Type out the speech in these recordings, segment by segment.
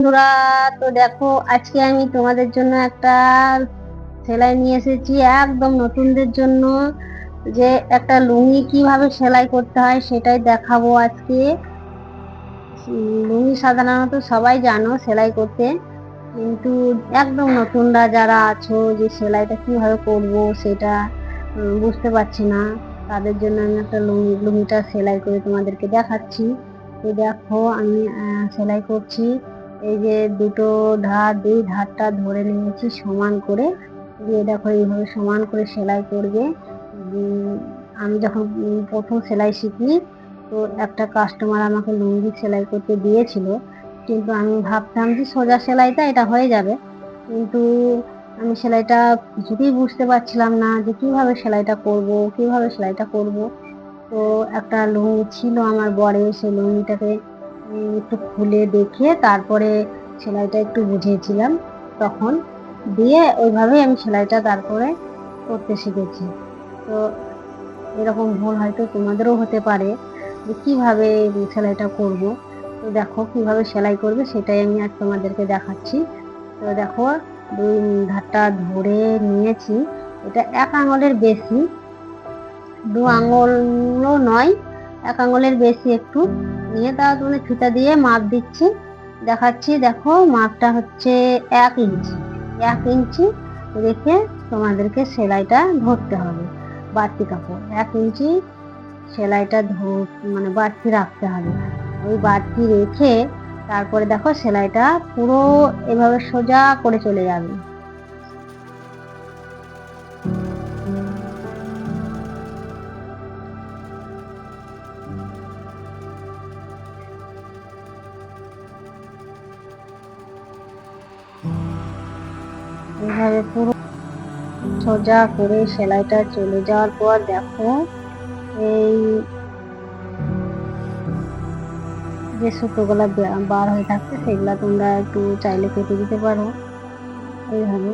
বন্ধুরা, তো দেখো আজকে আমি তোমাদের জন্য একটা সেলাই নিয়ে এসেছি একদম নতুনদের জন্য। যে একটা লুঙ্গি কিভাবে সেলাই করতে হয় সেটাই দেখাবো আজকে। লুঙ্গি সাধারণত সবাই জানো সেলাই করতে, কিন্তু একদম নতুনরা যারা আছো যে সেলাইটা কিভাবে করব সেটা বুঝতে পারছি না, তাদের জন্য আমি একটা লুঙ্গিটা সেলাই করে তোমাদেরকে দেখাচ্ছি। এই দেখো আমি সেলাই করছি। এই যে দুই ধারটা ধরে নিয়েছি সমান করে, দিয়ে দেখো এইভাবে সমান করে সেলাই করবে। আমি যখন প্রথম সেলাই শিখি, তো একটা কাস্টমার আমাকে লুঙ্গি সেলাই করতে দিয়েছিল, কিন্তু আমি ভাবতাম যে সোজা সেলাইটা এটা হয়ে যাবে, কিন্তু আমি সেলাইটা কিছুতেই বুঝতে পারছিলাম না যে কিভাবে সেলাইটা করব। তো একটা লুঙ্গি ছিল আমার বরের, সেই লুঙ্গিটাকে একটু খুলে দেখে তারপরে সেলাইটা একটু বুঝিয়েছিলাম তখন, দিয়ে ওইভাবেই আমি সেলাইটা তারপরে করতে শিখেছি। তো এরকম ভুল হয়তো তোমাদেরও হতে পারে যে কিভাবে সেলাইটা করব। তো দেখো কিভাবে সেলাই করবে সেটাই আমি আজ তোমাদেরকে দেখাচ্ছি। তো দেখো দুই ধারটা ধরে নিয়েছি, এটা 1 আঙুলের বেশি, 2 আঙুলও নয়, 1 আঙুলের বেশি একটু নিয়ে, তাও তোমাদের ফিতা দিয়ে মাপ দিচ্ছি, দেখাচ্ছি। দেখো মাপটা হচ্ছে 1 ইঞ্চি। 1 ইঞ্চি রেখে তোমাদেরকে সেলাইটা ধরতে হবে। বাড়তি কাপড় 1 ইঞ্চি সেলাইটা মানে বাড়তি রাখতে হবে। ওই বাড়তি রেখে তারপরে দেখো সেলাইটা পুরো এভাবে সোজা করে চলে যাবে। এইভাবে পুরো সোজা করে সেলাইটা চলে যাওয়ার পর দেখো এই যে সুতোগুলা বার হয়ে থাকছে সেগুলা তোমরা একটু চাইলে কেটে দিতে পারো এইভাবে।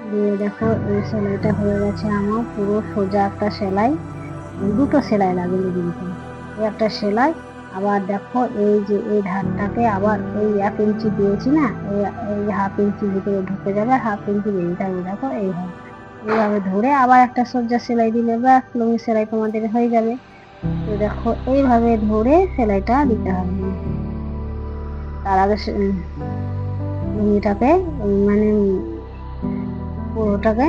দিয়ে দেখো এই সেলাইটা হয়ে গেছে আমার পুরো সোজা একটা সেলাই। দুটো সেলাই লাগে কিন্তু এই একটা সেলাই। আবার দেখো এই যে এই ধারটাকে আবার এই 1 ইঞ্চি দিয়েছি না, এই 1/2 ইঞ্চি ভিতরে ঢুকে যাবে, 1/2 ইঞ্চি বেরিয়ে থাকবে। দেখো এইভাবে ধরে আবার একটা সোজা সেলাই দিলে ব্যাস লুঙ্গি সেলাই তোমাদের হয়ে যাবে। তো দেখো এইভাবে ধরে সেলাইটা দিতে হবে। তার আগে লুঙ্গিটাকে মানে পুরোটাকে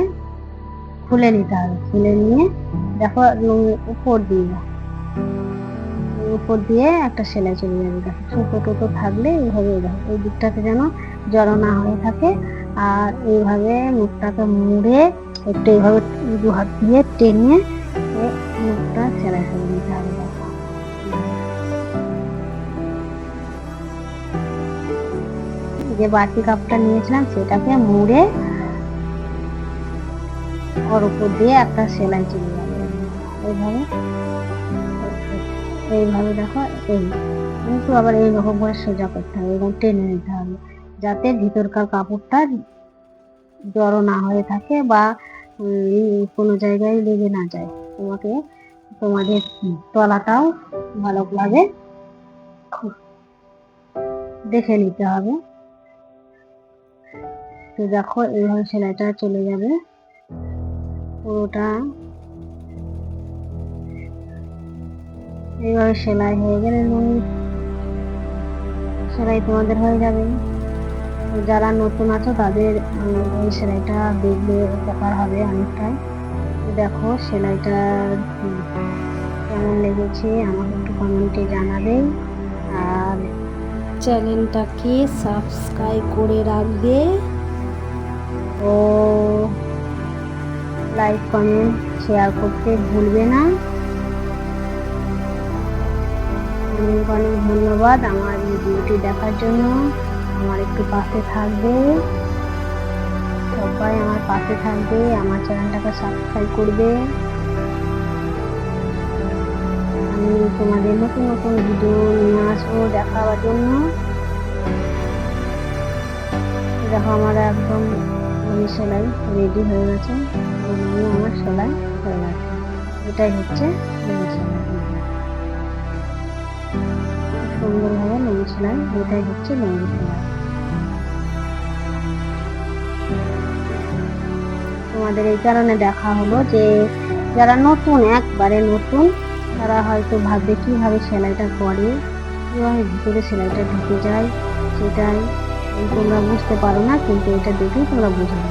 খুলে নিতে হবে। খুলে নিয়ে দেখো উপর দিয়ে একটা সেলাই চলে যাবে। দেখো ছোটো টোটো থাকলে এইভাবে দেখো এই দিকটাতে যেন জড়ো না হয়ে থাকে, আর এইভাবে মুখটাকে মুড়ে একটু এইভাবে 2 হাত দিয়ে টেনে মুখটা সেলাই করে নিতে হবে। যে বাড়তি কাপটা নিয়েছিলাম সেটাকে মুড়ে ওর উপর দিয়ে একটা সেলাই চলে যাবে এইভাবে দেখো। কিন্তু আবার এইরকম করে সোজা করতে হবে এবং টেনে নিতে হবে, যাতে ভিতরকার কাপড়টা জড়ো না হয়ে থাকে বা কোনো জায়গায় লেগে না যায়। তোমাদের তলাটাও ভালোভাবে দেখে নিতে হবে। তো দেখো এইভাবে সেলাইটা চলে যাবে পুরোটা। এইভাবে সেলাই হয়ে গেলে সেলাই তোমাদের হয়ে যাবে। যারা নতুন আছো তাদের এই সেলাইটা দেখলে উপকার হবে অনেকটাই। দেখো সেলাইটা কেমন লেগেছে আমাকে একটু কমেন্টে জানাবে, আর চ্যানেলটাকে সাবস্ক্রাইব করে রাখবে ও লাইক কমেন্ট শেয়ার করতে ভুলবে না। অনেক অনেক ধন্যবাদ আমার ভিডিওটি দেখার জন্য। আমার একটু পাশে থাকবে, সবাই আমার পাশে থাকবে, আমার চ্যানেলটাকে সাবস্ক্রাইব করবে। আমি তোমাদের নতুন নতুন ভিডিও নিয়ে আসবো দেখাবার জন্য। দেখো আমার একদম সেলাই রেডি হয়ে গেছে, আমার সেলাই হয়ে গেছে। এটাই হচ্ছে সেলাই। সুন্দরভাবে লুঙ্গি সেলাই, এটাই হচ্ছে লুঙ্গি সেলাই। তোমাদের এই কারণে দেখা হলো যে যারা নতুন, একবারে নতুন, তারা হয়তো ভাববে কিভাবে সেলাইটা করে, কিভাবে ভিতরে সেলাইটা ঢুকে যায়, সেটাই তোমরা বুঝতে পারো না, কিন্তু এটা দেখেই তোমরা বুঝে যাবে।